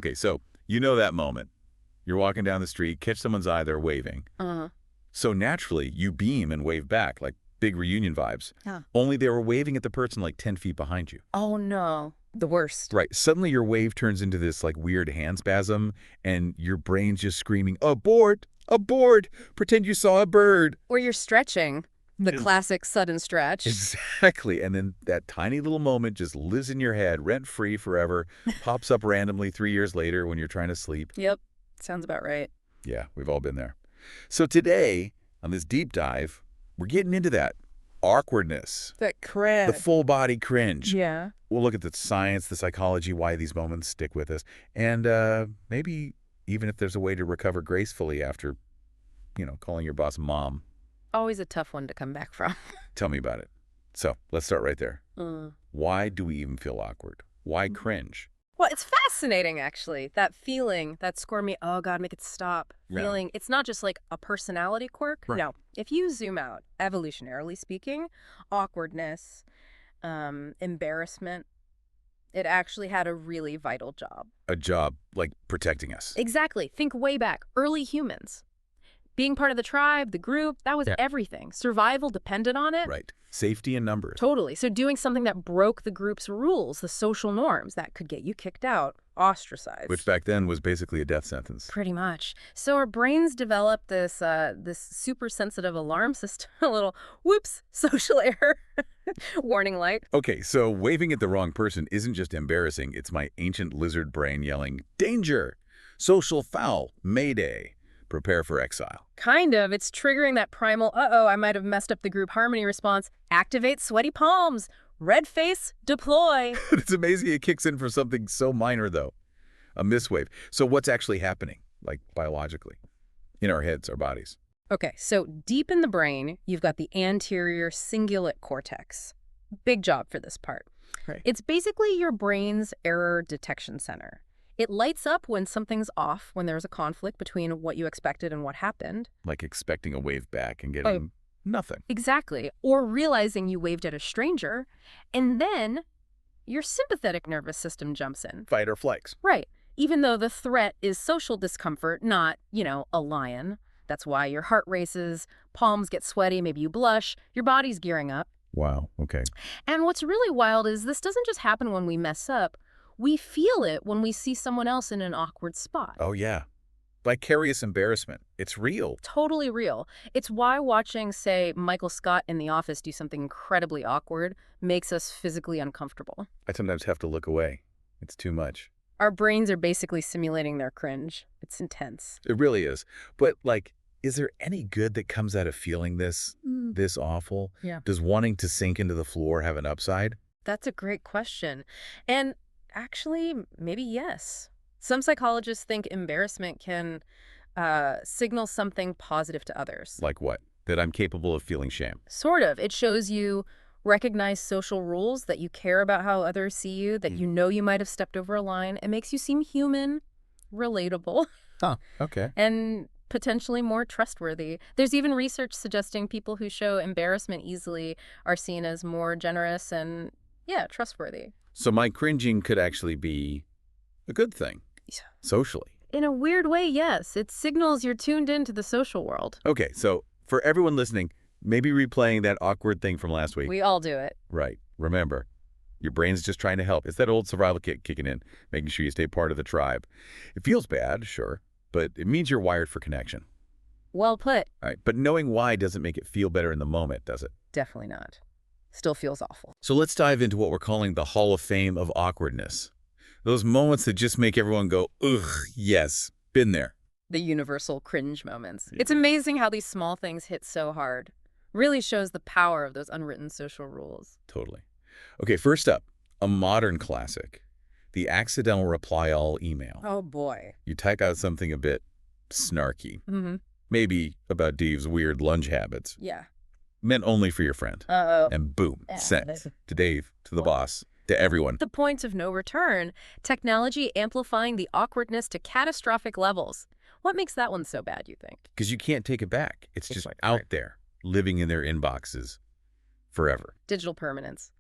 Okay, so you know that moment. You're walking down the street, catch someone's eye, they're waving. Uh-huh. So naturally, you beam and wave back, like big reunion vibes. Yeah. Only they were waving at the person like 10 feet behind you. Oh, no. The worst. Right. Suddenly your wave turns into this like weird hand spasm, and your brain's just screaming, abort, abort, pretend you saw a bird. Or you're stretching. The Yeah. classic sudden stretch. Exactly. And then that tiny little moment just lives in your head, rent-free forever, pops up randomly 3 years later when you're trying to sleep. Yep. Sounds about right. Yeah, we've all been there. So today, on this deep dive, we're getting into that awkwardness, That cringe. the full body cringe. Yeah. We'll look at the science, the psychology, why these moments stick with us, and maybe even if there's a way to recover gracefully after, calling your boss mom. Always a tough one to come back from. Tell me about it. So let's start right there. Mm. Why do we even feel awkward? Why cringe? Well, it's fascinating, actually. That feeling, that squirmy, oh, God, make it stop Yeah. feeling. It's not just like a personality quirk. Right. No. If you zoom out, evolutionarily speaking, awkwardness, embarrassment, it actually had a really vital job. A job like protecting us. Exactly. Think way back. Early humans. Being part of the tribe, the group, that was Yeah. everything. Survival depended on it. Right. Safety in numbers. Totally. So doing something that broke the group's rules, the social norms, that could get you kicked out, ostracized. Which back then was basically a death sentence. Pretty much. So our brains developed this this super sensitive alarm system, a little whoops, social error, warning light. Okay, so waving at the wrong person isn't just embarrassing. It's my ancient lizard brain yelling, danger, social foul, mayday, prepare for exile. Kind of. It's triggering that primal, uh-oh, I might have messed up the group harmony response. Activate sweaty palms. Red face, deploy. It's amazing it kicks in for something so minor, though. A miswave. So what's actually happening, like biologically, in our heads, our bodies? Okay, so deep in the brain, you've got the anterior cingulate cortex. Big job for this part. Right. It's basically your brain's error detection center. It lights up when something's off, when there's a conflict between what you expected and what happened. Like expecting a wave back and getting nothing. Exactly. Or realizing you waved at a stranger, and then your sympathetic nervous system jumps in. Fight or flight. Right. Even though the threat is social discomfort, not, a lion. That's why your heart races, palms get sweaty, maybe you blush, your body's gearing up. Wow, okay. And what's really wild is this doesn't just happen when we mess up. We feel it when we see someone else in an awkward spot. Oh, yeah. Vicarious embarrassment. It's real. Totally real. It's why watching, say, Michael Scott in The Office do something incredibly awkward makes us physically uncomfortable. I sometimes have to look away. It's too much. Our brains are basically simulating their cringe. It's intense. It really is. But, is there any good that comes out of feeling this awful? Yeah. Does wanting to sink into the floor have an upside? That's a great question. And actually, maybe yes. Some psychologists think embarrassment can signal something positive to others. Like what? That I'm capable of feeling shame. Sort of. It shows you recognize social rules, that you care about how others see you, that you know you might have stepped over a line. It makes you seem human, relatable, Oh, okay. and potentially more trustworthy. There's even research suggesting people who show embarrassment easily are seen as more generous and, trustworthy. So my cringing could actually be a good thing, socially. In a weird way, yes. It signals you're tuned into the social world. Okay, so for everyone listening, maybe replaying that awkward thing from last week. We all do it. Right. Remember, your brain's just trying to help. It's that old survival kit kicking in, making sure you stay part of the tribe. It feels bad, sure, but it means you're wired for connection. Well put. All right, but knowing why doesn't make it feel better in the moment, does it? Definitely not. Still feels awful. So let's dive into what we're calling the Hall of Fame of awkwardness. Those moments that just make everyone go, ugh, yes, been there. The universal cringe moments. Yeah. It's amazing how these small things hit so hard. Really shows the power of those unwritten social rules. Totally. Okay, first up, a modern classic, the accidental reply all email. Oh, boy. You type out something a bit snarky, Mm-hmm. maybe about Dave's weird lunch habits, Yeah. meant only for your friend. Uh-oh. And boom, Yeah, sent that's- to Dave, to the What? boss, to everyone. The point of no return. Technology amplifying the awkwardness to catastrophic levels. What makes that one so bad, you think? Because you can't take it back. It's just like out right. there, living in their inboxes forever. Digital permanence.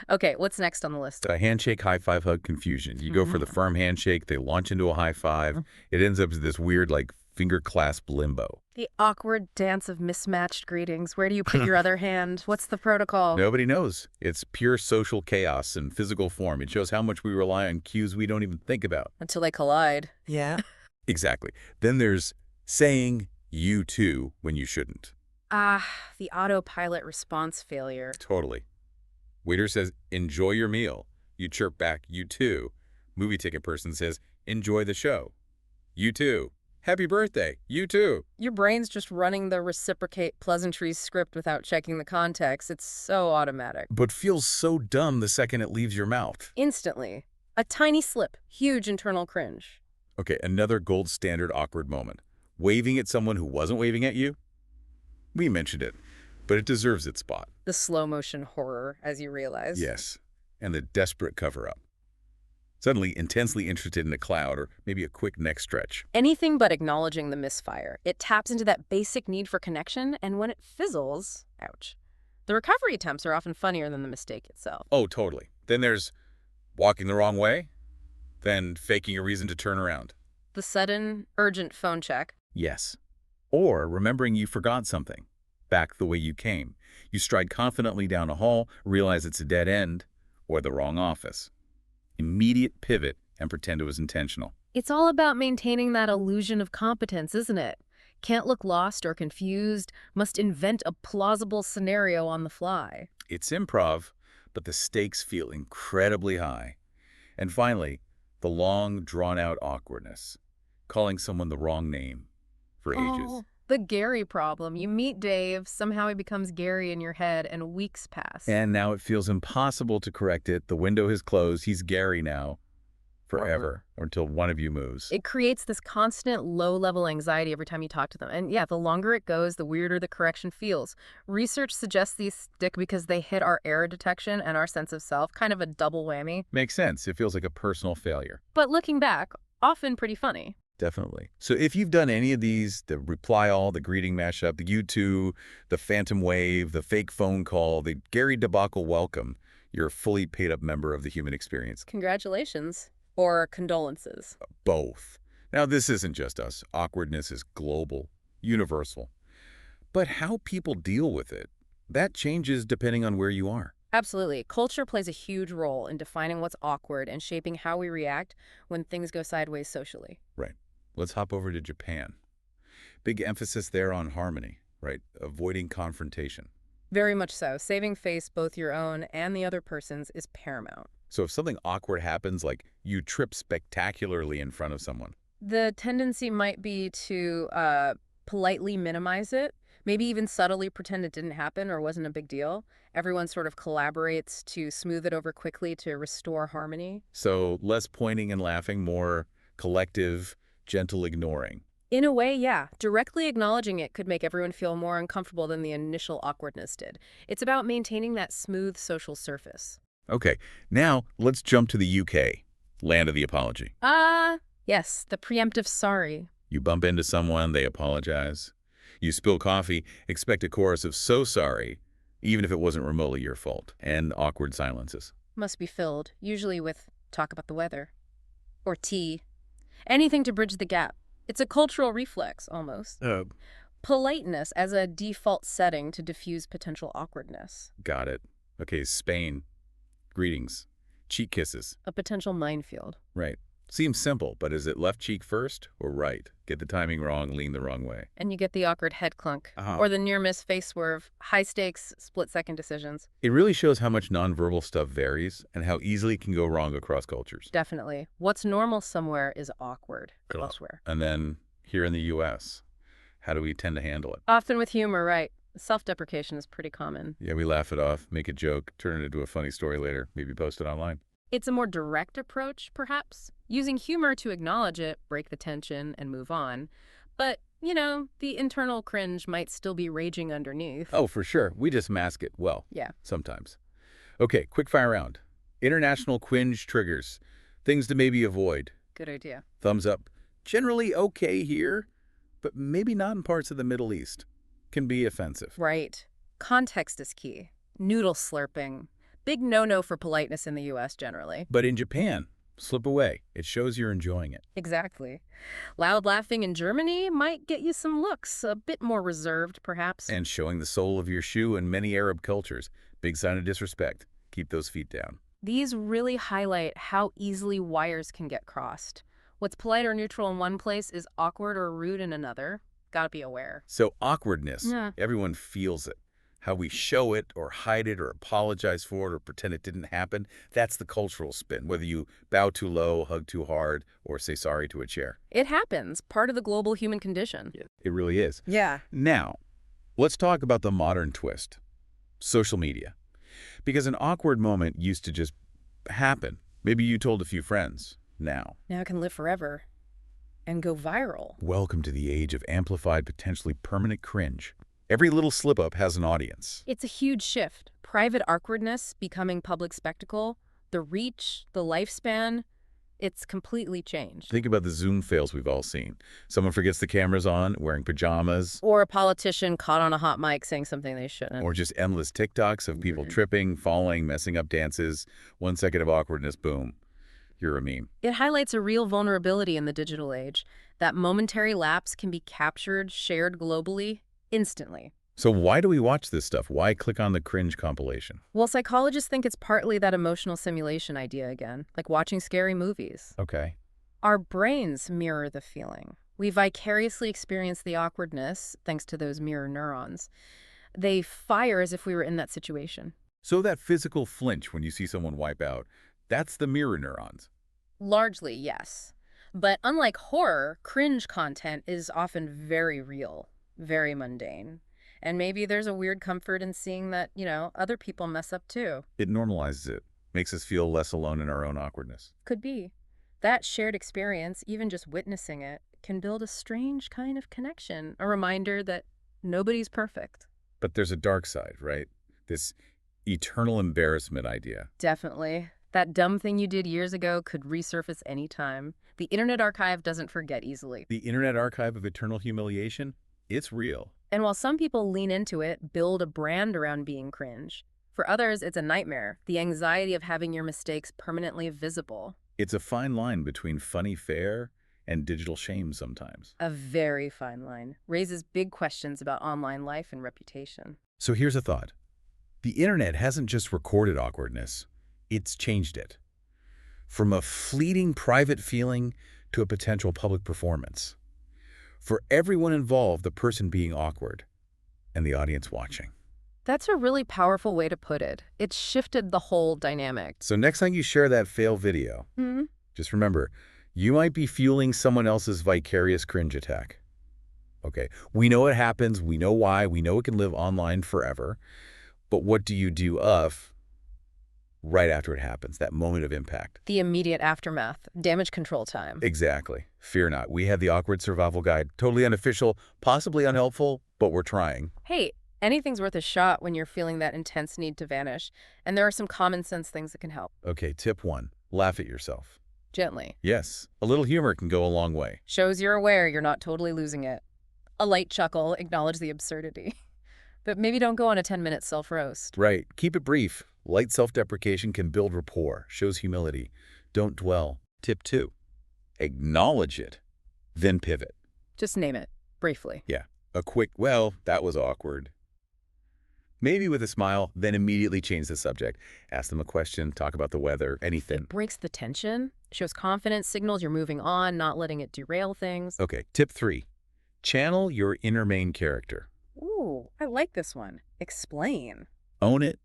Okay, what's next on the list? A handshake, high five, hug confusion. You go for the firm handshake, they launch into a high five. It ends up as this weird, like, finger clasp limbo. The awkward dance of mismatched greetings. Where do you put your other hand? What's the protocol? Nobody knows. It's pure social chaos in physical form. It shows how much we rely on cues we don't even think about. Until they collide. Yeah. Exactly. Then there's saying you too when you shouldn't. Ah, the autopilot response failure. Totally. Waiter says, enjoy your meal. You chirp back, you too. Movie ticket person says, enjoy the show. You too. Happy birthday. You too. Your brain's just running the reciprocate pleasantries script without checking the context. It's so automatic. But feels so dumb the second it leaves your mouth. Instantly. A tiny slip. Huge internal cringe. Okay, another gold standard awkward moment. Waving at someone who wasn't waving at you? We mentioned it, but it deserves its spot. The slow motion horror, as you realize. Yes, and the desperate cover-up. Suddenly intensely interested in a cloud or maybe a quick neck stretch. Anything but acknowledging the misfire. It taps into that basic need for connection, and when it fizzles, ouch. The recovery attempts are often funnier than the mistake itself. Oh, totally. Then there's walking the wrong way, then faking a reason to turn around. The sudden, urgent phone check. Yes. Or remembering you forgot something. Back the way you came. You stride confidently down a hall, realize it's a dead end, or the wrong office. Immediate pivot and pretend it was intentional. It's all about maintaining that illusion of competence, isn't it? Can't look lost or confused, must invent a plausible scenario on the fly. It's improv, but the stakes feel incredibly high. And finally, the long, drawn-out awkwardness. Calling someone the wrong name for ages. Oh, the Gary problem. You meet Dave, somehow he becomes Gary in your head, and weeks pass. And now it feels impossible to correct it. The window has closed. He's Gary now. Forever. Or until one of you moves. It creates this constant low-level anxiety every time you talk to them. And yeah, the longer it goes, the weirder the correction feels. Research suggests these stick because they hit our error detection and our sense of self, kind of a double whammy. Makes sense. It feels like a personal failure. But looking back, often pretty funny. Definitely. So if you've done any of these, the reply all, the greeting mashup, the you two, the phantom wave, the fake phone call, the Gary debacle welcome, you're a fully paid up member of the human experience. Congratulations. Or condolences. Both. Now, this isn't just us. Awkwardness is global, universal. But how people deal with it, that changes depending on where you are. Absolutely. Culture plays a huge role in defining what's awkward and shaping how we react when things go sideways socially. Right. Let's hop over to Japan. Big emphasis there on harmony, right? Avoiding confrontation. Very much so. Saving face, both your own and the other person's, is paramount. So if something awkward happens, like you trip spectacularly in front of someone. The tendency might be to politely minimize it, maybe even subtly pretend it didn't happen or wasn't a big deal. Everyone sort of collaborates to smooth it over quickly to restore harmony. So less pointing and laughing, more collective, gentle ignoring. In a way, yeah. Directly acknowledging it could make everyone feel more uncomfortable than the initial awkwardness did. It's about maintaining that smooth social surface. Okay, now let's jump to the UK, land of the apology. Yes, the preemptive sorry. You bump into someone, they apologize. You spill coffee, expect a chorus of so sorry, even if it wasn't remotely your fault, and awkward silences. Must be filled, usually with talk about the weather. Or tea. Anything to bridge the gap. It's a cultural reflex, almost. Politeness as a default setting to diffuse potential awkwardness. Got it. Okay, Spain. Greetings. Cheek kisses. A potential minefield. Right. Seems simple, but is it left cheek first or right? Get the timing wrong, lean the wrong way. And you get the awkward head clunk. Or the near-miss face swerve. High-stakes, split-second decisions. It really shows how much nonverbal stuff varies and how easily it can go wrong across cultures. Definitely. What's normal somewhere is awkward elsewhere. And then here in the U.S., how do we tend to handle it? Often with humor, right. Self-deprecation is pretty common. Yeah, we laugh it off, make a joke, turn it into a funny story later, maybe post it online. It's a more direct approach, perhaps, using humor to acknowledge it, break the tension, and move on. But, you know, the internal cringe might still be raging underneath. Oh, for sure. We just mask it well. Yeah. Sometimes. Okay, quick fire round. International cringe triggers. Things to maybe avoid. Good idea. Thumbs up. Generally okay here, but maybe not in parts of the Middle East. Can be offensive. Right. Context is key. Noodle slurping. Big no-no for politeness in the US generally. But in Japan, slip away. It shows you're enjoying it. Exactly. Loud laughing in Germany might get you some looks, a bit more reserved, perhaps. And showing the sole of your shoe in many Arab cultures. Big sign of disrespect. Keep those feet down. These really highlight how easily wires can get crossed. What's polite or neutral in one place is awkward or rude in another. Gotta be aware. So awkwardness, Yeah. everyone feels it. How we show it or hide it or apologize for it or pretend it didn't happen, that's the cultural spin, whether you bow too low, hug too hard, or say sorry to a chair. It happens. Part of the global human condition. It really is. Yeah. Now, let's talk about the modern twist. Social media. Because an awkward moment used to just happen. Maybe you told a few friends. Now it can live forever and go viral. welcome to the age of amplified, potentially permanent cringe. Every little slip-up has an audience. It's a huge shift. Private awkwardness becoming public spectacle, the reach, the lifespan, it's completely changed. Think about the Zoom fails we've all seen. Someone forgets the cameras on, wearing pajamas, Or a politician caught on a hot mic saying something they shouldn't. or just endless TikToks of people tripping, falling, messing up dances. 1 second of awkwardness, boom, you're a meme. It highlights a real vulnerability in the digital age. That momentary lapse can be captured, shared globally, instantly. So why do we watch this stuff? Why click on the cringe compilation? Well, psychologists think it's partly that emotional simulation idea again, like watching scary movies. Okay. Our brains mirror the feeling. We vicariously experience the awkwardness thanks to those mirror neurons. They fire as if we were in that situation. So that physical flinch when you see someone wipe out, that's the mirror neurons. Otherly, yes. But unlike horror, cringe content is often very real, very mundane. And maybe there's a weird comfort in seeing that, other people mess up too. It normalizes it, makes us feel less alone in our own awkwardness. Could be. That shared experience, even just witnessing it, can build a strange kind of connection, a reminder that nobody's perfect. But there's a dark side, right? This eternal embarrassment idea. Definitely. That dumb thing you did years ago could resurface anytime. The Internet Archive doesn't forget easily. The Internet Archive of eternal humiliation, it's real. And while some people lean into it, build a brand around being cringe, for others it's a nightmare, the anxiety of having your mistakes permanently visible. It's a fine line between funny fare and digital shame sometimes. A very fine line. Raises big questions about online life and reputation. So here's a thought. The internet hasn't just recorded awkwardness, it's changed it. From a fleeting private feeling to a potential public performance. For everyone involved, the person being awkward and the audience watching. That's a really powerful way to put it. It's shifted the whole dynamic. So next time you share that fail video, just remember, you might be fueling someone else's vicarious cringe attack. Okay, we know it happens, we know why, we know it can live online forever, but what do you do right after it happens, that moment of impact? The immediate aftermath, damage control time. Exactly. Fear not. We have the Awkward Survival Guide, totally unofficial, possibly unhelpful, but we're trying. Hey, anything's worth a shot when you're feeling that intense need to vanish, and there are some common sense things that can help. Okay, tip 1, laugh at yourself. Gently. Yes, a little humor can go a long way. Shows you're aware you're not totally losing it. A light chuckle, acknowledge the absurdity. But maybe don't go on a 10-minute self-roast. Right. Keep it brief. Light self-deprecation can build rapport, shows humility. Don't dwell. Tip 2, acknowledge it, then pivot. Just name it, briefly. Yeah, a quick, well, that was awkward. Maybe with a smile, then immediately change the subject. Ask them a question, talk about the weather, anything. It breaks the tension, shows confidence, signals you're moving on, not letting it derail things. Okay, tip 3, channel your inner main character. Ooh, I like this one. Explain. Own it.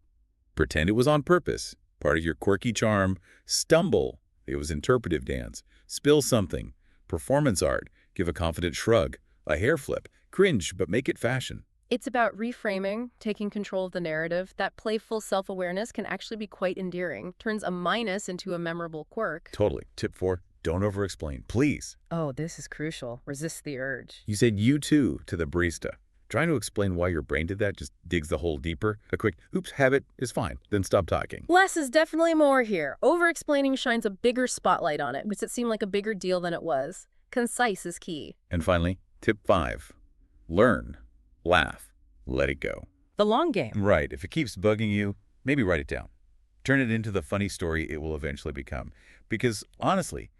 Pretend it was on purpose. Part of your quirky charm. Stumble. It was interpretive dance. Spill something. Performance art. Give a confident shrug. A hair flip. Cringe, but make it fashion. It's about reframing, taking control of the narrative. That playful self-awareness can actually be quite endearing. Turns a minus into a memorable quirk. Totally. Tip 4, don't over-explain. Please. Oh, this is crucial. Resist the urge. You said you too to the barista. Trying to explain why your brain did that just digs the hole deeper. A quick, oops, habit is fine. Then stop talking. Less is definitely more here. Over-explaining shines a bigger spotlight on it, makes it seem like a bigger deal than it was. Concise is key. And finally, tip 5, learn, laugh, let it go. The long game. Right. If it keeps bugging you, maybe write it down. Turn it into the funny story it will eventually become. Because, honestly,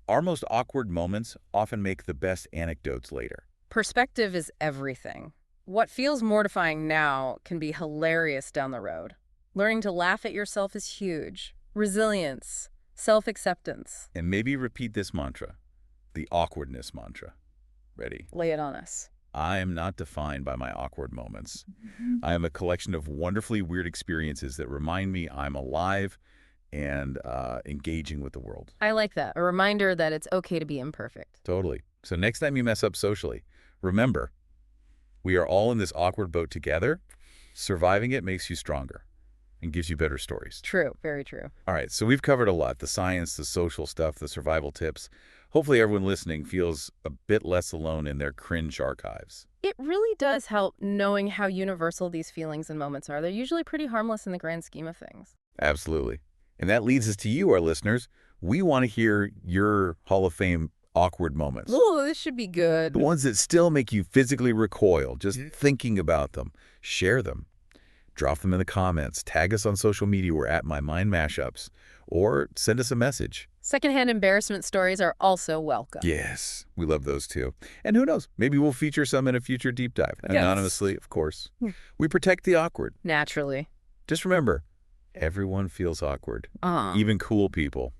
our most awkward moments often make the best anecdotes later. Perspective is everything. What feels mortifying now can be hilarious down the road. Learning to laugh at yourself is huge. Resilience, self-acceptance. And maybe repeat this mantra, the awkwardness mantra. Ready? Lay it on us. I am not defined by my awkward moments. I am a collection of wonderfully weird experiences that remind me I'm alive and engaging with the world. I like that. A reminder that it's okay to be imperfect. Totally. So next time you mess up socially, remember, we are all in this awkward boat together. Surviving it makes you stronger and gives you better stories. True. Very true. All right, so we've covered a lot, the science, the social stuff, the survival tips. Hopefully everyone listening feels a bit less alone in their cringe archives. It really does help knowing how universal these feelings and moments are. They're usually pretty harmless in the grand scheme of things. Absolutely. And that leads us to you, our listeners. We want to hear your Hall of Fame awkward moments. Oh, this should be good. The ones that still make you physically recoil, just thinking about them. Share them. Drop them in the comments. Tag us on social media. We're at Mi Mind MashUps. Or send us a message. Secondhand embarrassment stories are also welcome. Yes, we love those too. And who knows, maybe we'll feature some in a future deep dive. Yes. Anonymously, of course. We protect the awkward. Naturally. Just remember, everyone feels awkward. Even cool people.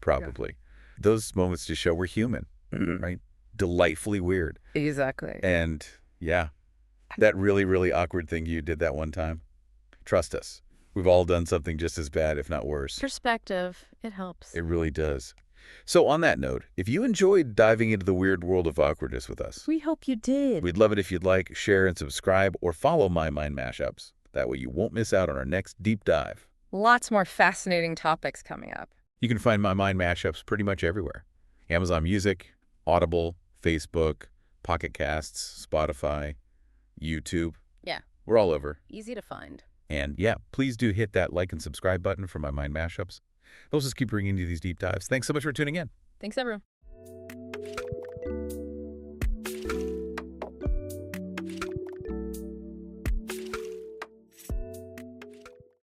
Probably. Those moments just show we're human, right? Delightfully weird. Exactly. And yeah, that really, really awkward thing you did that one time, trust us. We've all done something just as bad, if not worse. Perspective. It helps. It really does. So on that note, if you enjoyed diving into the weird world of awkwardness with us, We hope you did. we'd love it if you'd like, share, and subscribe, or follow Mi Mind MashUps. That way you won't miss out on our next deep dive. Lots more fascinating topics coming up. You can find Mi Mind MashUps pretty much everywhere. Amazon Music, Audible, Facebook, Pocket Casts, Spotify, YouTube. Yeah. We're all over. Easy to find. And yeah, please do hit that like and subscribe button for Mi Mind MashUps. Those just keep bringing you these deep dives. Thanks so much for tuning in. Thanks, everyone.